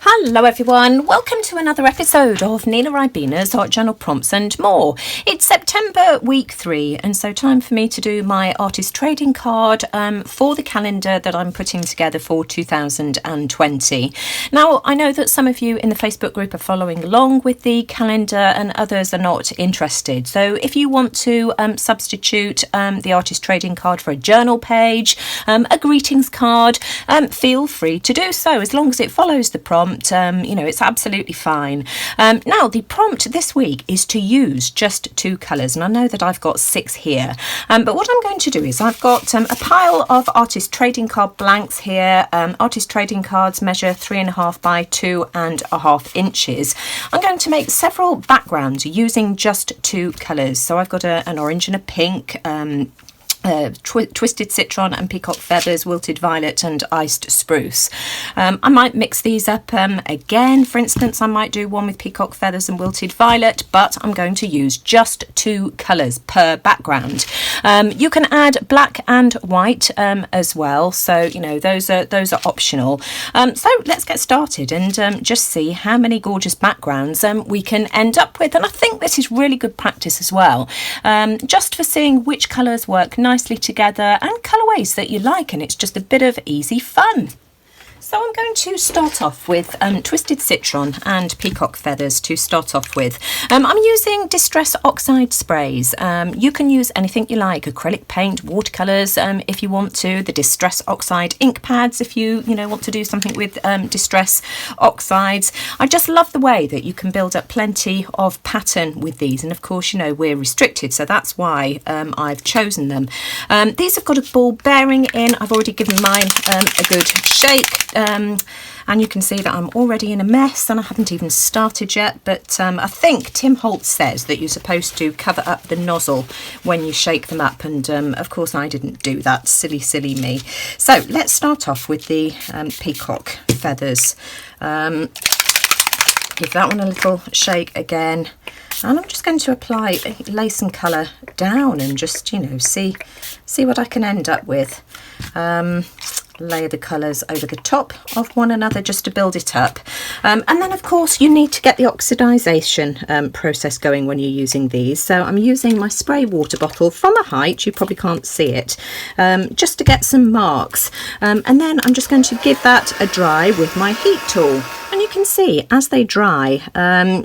Hello everyone, welcome to another episode of Ninaribena's Art Journal Prompts and More. It's September week 3 and so time for me to do my artist trading card for the calendar that I'm putting together for 2020. Now I know that some of you in the Facebook group are following along with the calendar and others are not interested. So if you want to substitute the artist trading card for a journal page, a greetings card, feel free to do so as long as it follows the prompt. It's absolutely fine. Now the prompt this week is to use just 2 colours, and I know that I've got 6 here, but what I'm going to do is I've got a pile of artist trading card blanks here. Artist trading cards measure 3.5 by 2.5 inches. I'm going to make several backgrounds using just 2 colours. So I've got an orange and a pink, twisted citron and peacock feathers, wilted violet and iced spruce. I might mix these up again. For instance, I might do one with peacock feathers and wilted violet, but I'm going to use just 2 colours per background. You can add black and white as well, so those are optional. So let's get started and just see how many gorgeous backgrounds we can end up with. And I think this is really good practice as well, just for seeing which colours work nicely together and colourways that you like, and it's just a bit of easy fun. So I'm going to start off with twisted citron and peacock feathers to start off with. I'm using Distress Oxide sprays. You can use anything you like, acrylic paint, watercolours if you want to, the Distress Oxide ink pads if you want to do something with Distress Oxides. I just love the way that you can build up plenty of pattern with these, and of course we're restricted, so that's why I've chosen them. These have got a ball bearing in. I've already given mine a good shake. And you can see that I'm already in a mess and I haven't even started yet, but I think Tim Holt says that you're supposed to cover up the nozzle when you shake them up, and of course I didn't do that. Silly me. So let's start off with the peacock feathers. Give that one a little shake again, and I'm just going to lay some colour down and just see what I can end up with. Layer the colours over the top of one another just to build it up, and then of course you need to get the oxidisation process going when you're using these. So I'm using my spray water bottle from a height, you probably can't see it, just to get some marks, and then I'm just going to give that a dry with my heat tool. And you can see as they dry,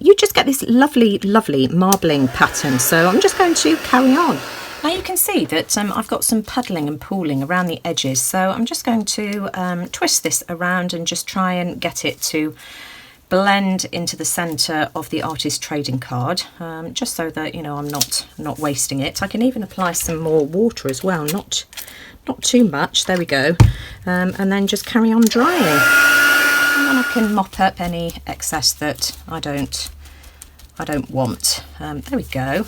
you just get this lovely marbling pattern. So I'm just going to carry on. Now you can see that I've got some puddling and pooling around the edges, so I'm just going to twist this around and just try and get it to blend into the centre of the artist trading card, just so that I'm not wasting it. I can even apply some more water as well, not too much. There we go, and then just carry on drying, and then I can mop up any excess that I don't want. There we go.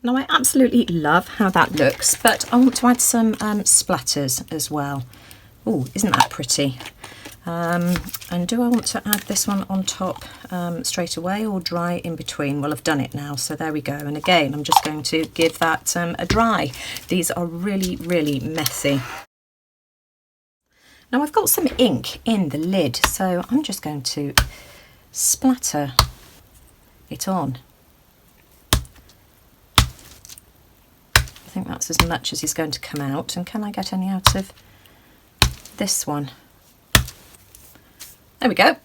Now I absolutely love how that looks, but I want to add some splatters as well. Oh, isn't that pretty? And do I want to add this one on top straight away or dry in between? Well, I've done it now, so there we go. And again, I'm just going to give that a dry. These are really messy. Now I've got some ink in the lid, so I'm just going to splatter it on. I think that's as much as is going to come out. And can I get any out of this one? There we go.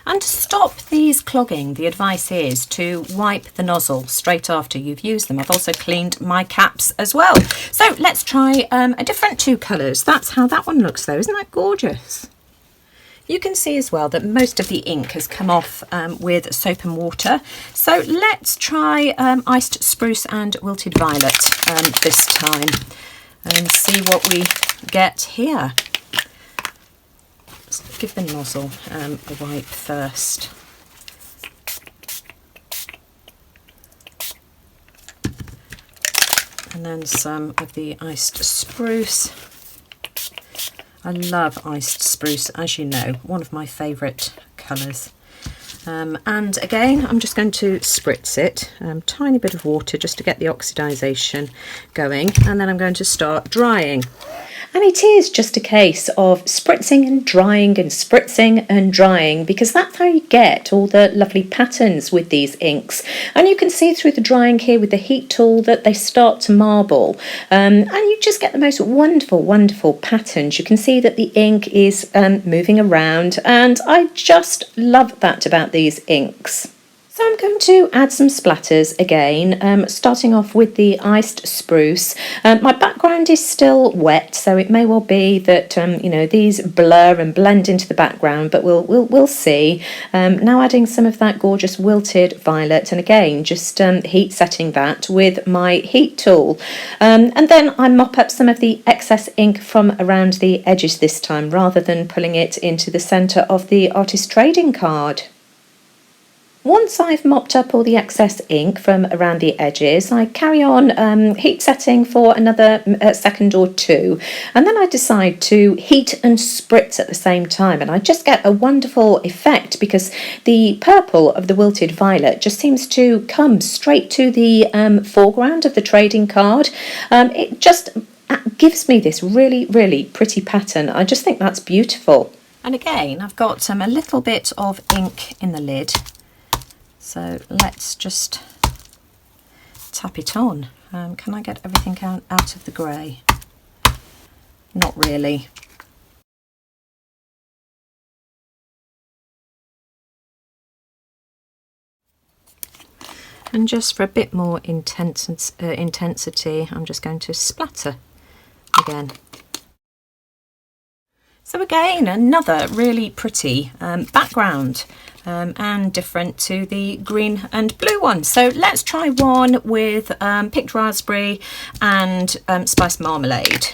And to stop these clogging, the advice is to wipe the nozzle straight after you've used them. I've also cleaned my caps as well. So let's try a different 2 colours. That's how that one looks though. Isn't that gorgeous? You can see as well that most of the ink has come off with soap and water. So let's try iced spruce and wilted violet this time and see what we get here. Let's give the nozzle a wipe first. And then some of the iced spruce. I love iced spruce, as you know, one of my favourite colours. And again, I'm just going to spritz it, tiny bit of water just to get the oxidisation going, and then I'm going to start drying. And it is just a case of spritzing and spritzing and drying, because that's how you get all the lovely patterns with these inks. And you can see through the drying here with the heat tool that they start to marble, and you just get the most wonderful patterns. You can see that the ink is moving around, and I just love that about these inks. So I'm going to add some splatters again, starting off with the iced spruce. My background is still wet, so it may well be that you know, these blur and blend into the background, but we'll see. Now adding some of that gorgeous wilted violet, and again just heat setting that with my heat tool. And then I mop up some of the excess ink from around the edges this time, rather than pulling it into the centre of the artist trading card. Once I've mopped up all the excess ink from around the edges, I carry on heat setting for another second or two, and then I decide to heat and spritz at the same time, and I just get a wonderful effect because the purple of the wilted violet just seems to come straight to the foreground of the trading card. It just gives me this really pretty pattern. I just think that's beautiful. And again, I've got a little bit of ink in the lid. So let's just tap it on. Can I get everything out of the grey? Not really. And just for a bit more intensity, I'm just going to splatter again. So again, another really pretty background. And different to the green and blue one. So let's try one with picked raspberry and spiced marmalade.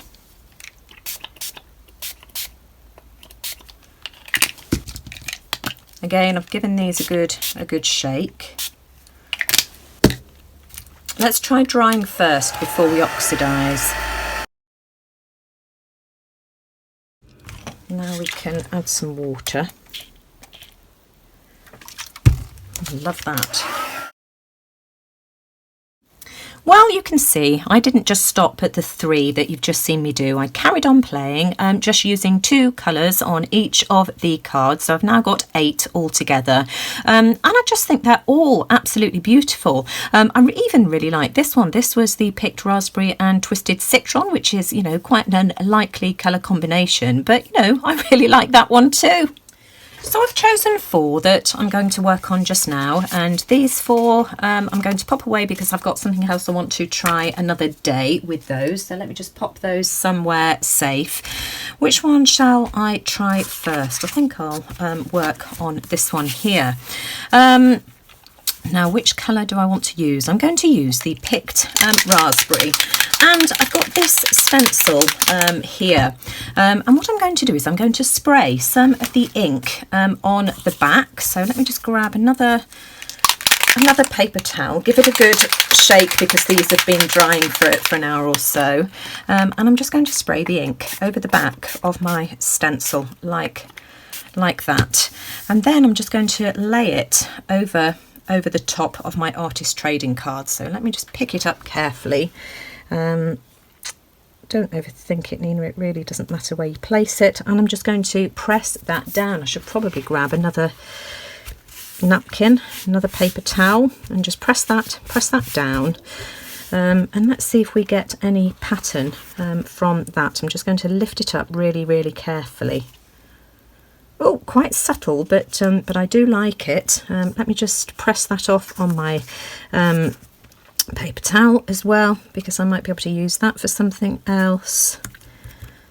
Again, I've given these a good shake. Let's try drying first before we oxidise. Now we can add some water. Love that. Well, you can see I didn't just stop at the 3 that you've just seen me do. I carried on playing, just using 2 colours on each of the cards. So I've now got 8 altogether. And I just think they're all absolutely beautiful. I even really like this one. This was the picked raspberry and twisted citron, which is, you know, quite an unlikely colour combination. But, you know, I really like that one too. So I've chosen 4 that I'm going to work on just now, and these 4 I'm going to pop away because I've got something else I want to try another day with those. So let me just pop those somewhere safe. Which one shall I try first? I think I'll work on this one here. Now, which colour do I want to use? I'm going to use the picked raspberry. And I've got this stencil here. And what I'm going to do is I'm going to spray some of the ink on the back. So let me just grab another paper towel, give it a good shake because these have been drying for an hour or so. And I'm just going to spray the ink over the back of my stencil like that. And then I'm just going to lay it over the top of my artist trading card. So let me just pick it up carefully. Don't overthink it, Nina, it really doesn't matter where you place it. And I'm just going to press that down. I should probably grab another napkin, another paper towel, and just press that down. And let's see if we get any pattern from that. I'm just going to lift it up really carefully. Oh, quite subtle, but I do like it. Let me just press that off on my paper towel as well, because I might be able to use that for something else.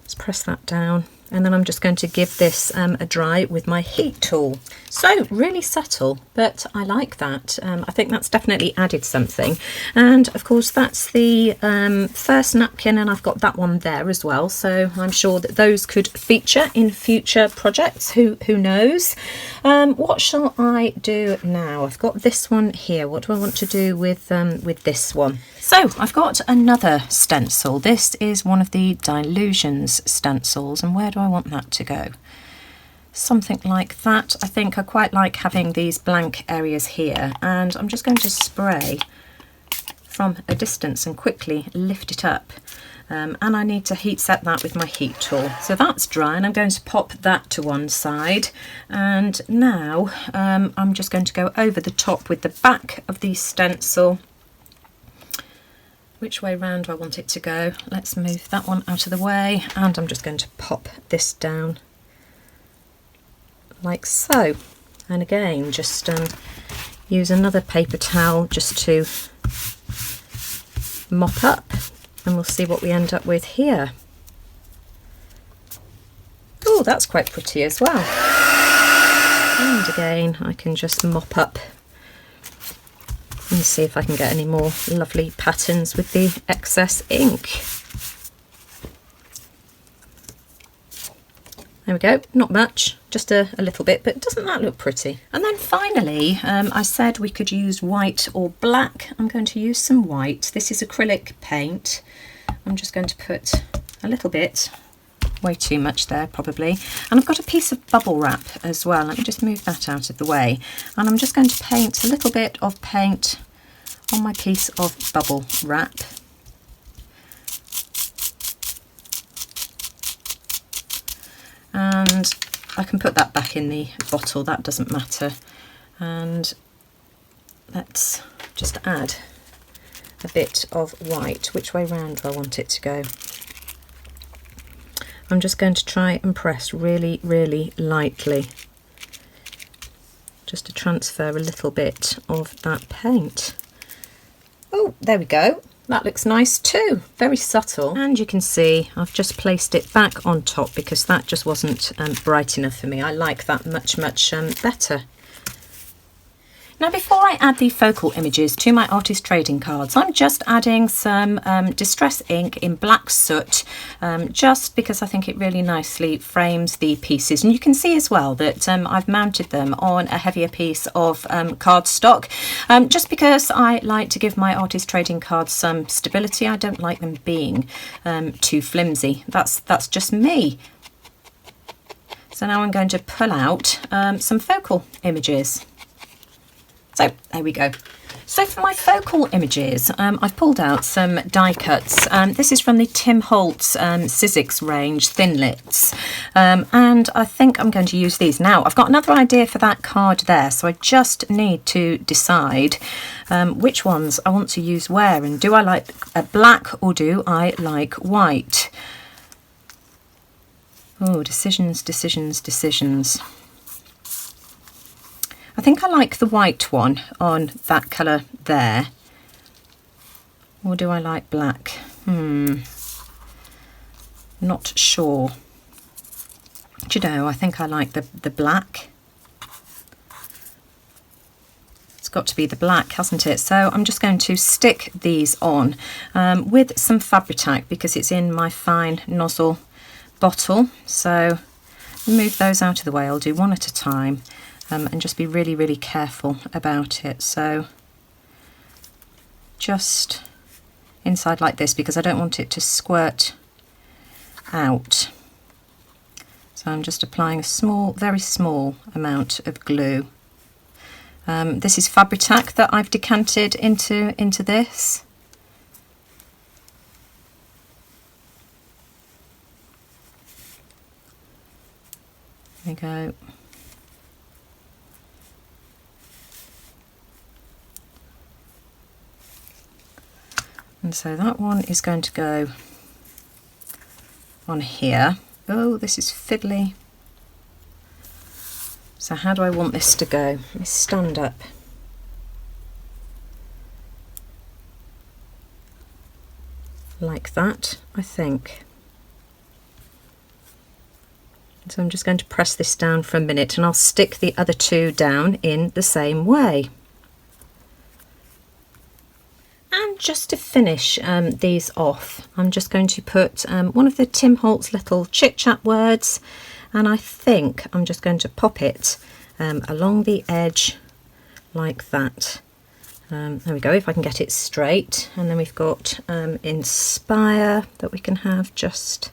Let's press that down, and then I'm just going to give this a dry with my heat tool. So really subtle, but I like that. I think that's definitely added something. And of course that's the first napkin, and I've got that one there as well, so I'm sure that those could feature in future projects. Who knows? What shall I do now? I've got this one here. What do I want to do with this one? So I've got another stencil. This is one of the Dilutions stencils, and where do I want that to go? Something like that. I think I quite like having these blank areas here, and I'm just going to spray from a distance and quickly lift it up. and I need to heat set that with my heat tool. So that's dry, and I'm going to pop that to one side. And now I'm just going to go over the top with the back of the stencil. Which way round do I want it to go? Let's move that one out of the way, and I'm just going to pop this down like so. And again, just use another paper towel just to mop up, and we'll see what we end up with here. Oh, that's quite pretty as well. And again, I can just mop up and see if I can get any more lovely patterns with the excess ink. There we go, not much, just a little bit, but doesn't that look pretty? And then finally, I said we could use white or black. I'm going to use some white. This is acrylic paint. I'm just going to put a little bit, way too much there probably. And I've got a piece of bubble wrap as well. Let me just move that out of the way. And I'm just going to paint a little bit of paint on my piece of bubble wrap. And I can put that back in the bottle, that doesn't matter. And let's just add a bit of white. Which way round do I want it to go? I'm just going to try and press really, really lightly, just to transfer a little bit of that paint. Oh, there we go. That looks nice too, very subtle. And you can see I've just placed it back on top because that just wasn't bright enough for me. I like that much better. Now, before I add the focal images to my artist trading cards, I'm just adding some distress ink in black soot, just because I think it really nicely frames the pieces. And you can see as well that I've mounted them on a heavier piece of cardstock, just because I like to give my artist trading cards some stability. I don't like them being too flimsy. That's just me. So now I'm going to pull out some focal images. So there we go. So for my focal images, I've pulled out some die cuts. This is from the Tim Holtz Sizzix range, Thinlits. And I think I'm going to use these. Now, I've got another idea for that card there, so I just need to decide which ones I want to use where. And do I like black or do I like white? Oh, decisions, decisions, decisions. I think I like the white one on that colour there. Or do I like black? Not sure. Do you know, I think I like the black. It's got to be the black, hasn't it? So I'm just going to stick these on with some Fabri-Tac because it's in my fine nozzle bottle. So move those out of the way. I'll do one at a time. And just be really, really careful about it. So just inside like this because I don't want it to squirt out. So I'm just applying a small, very small amount of glue. This is Fabri-Tac that I've decanted into this. There we go. And so that one is going to go on here. Oh, this is fiddly. So how do I want this to go? Let me stand up. Like that, I think. So I'm just going to press this down for a minute and I'll stick the other two down in the same way. And just to finish these off, I'm just going to put one of the Tim Holtz little chit-chat words, and I think I'm just going to pop it along the edge like that. There we go, if I can get it straight. And then we've got inspire that we can have just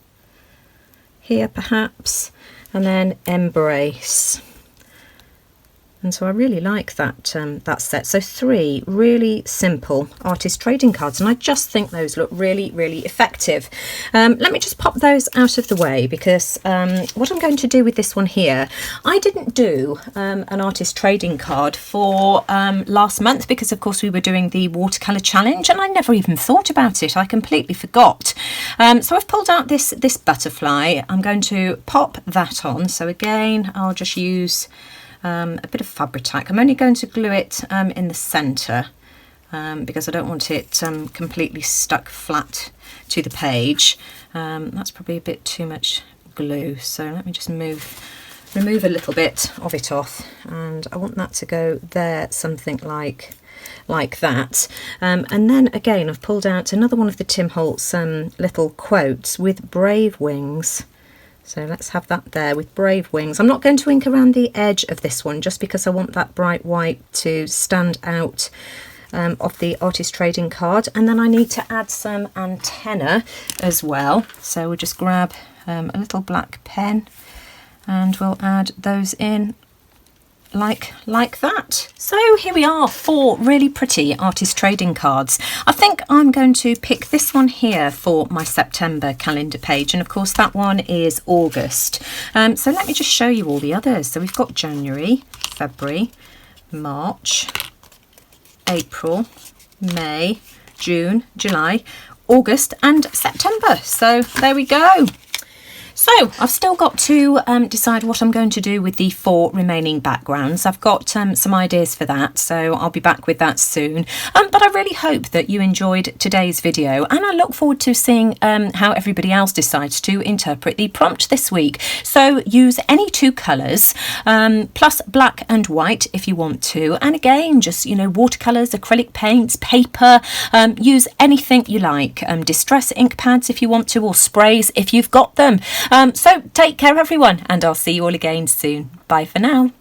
here perhaps, and then embrace. And so I really like that that set. So 3 really simple artist trading cards, and I just think those look really, really effective. Let me just pop those out of the way, because what I'm going to do with this one here, I didn't do an artist trading card for last month, because of course we were doing the watercolour challenge, and I never even thought about it. I completely forgot. So I've pulled out this butterfly. I'm going to pop that on. So again, I'll just use a bit of Fabri-Tac. I'm only going to glue it in the centre because I don't want it completely stuck flat to the page. That's probably a bit too much glue, so let me just remove a little bit of it off, and I want that to go there, something like that. And then again, I've pulled out another one of the Tim Holtz little quotes with brave wings. So let's have that there with brave wings. I'm not going to ink around the edge of this one, just because I want that bright white to stand out of the artist trading card. And then I need to add some antenna as well. So we'll just grab a little black pen and we'll add those in like that. So here we are, 4 really pretty artist trading cards. I think I'm going to pick this one here for my September calendar page, and of course that one is August. So let me just show you all the others. So we've got January, February, March, April, May, June, July, August and September. So there we go. So I've still got to decide what I'm going to do with the 4 remaining backgrounds. I've got some ideas for that, so I'll be back with that soon. But I really hope that you enjoyed today's video, and I look forward to seeing how everybody else decides to interpret the prompt this week. So use any 2 colours, plus black and white if you want to. And again, just, watercolours, acrylic paints, paper, use anything you like. Distress ink pads if you want to, or sprays if you've got them. So take care everyone, and I'll see you all again soon. Bye for now.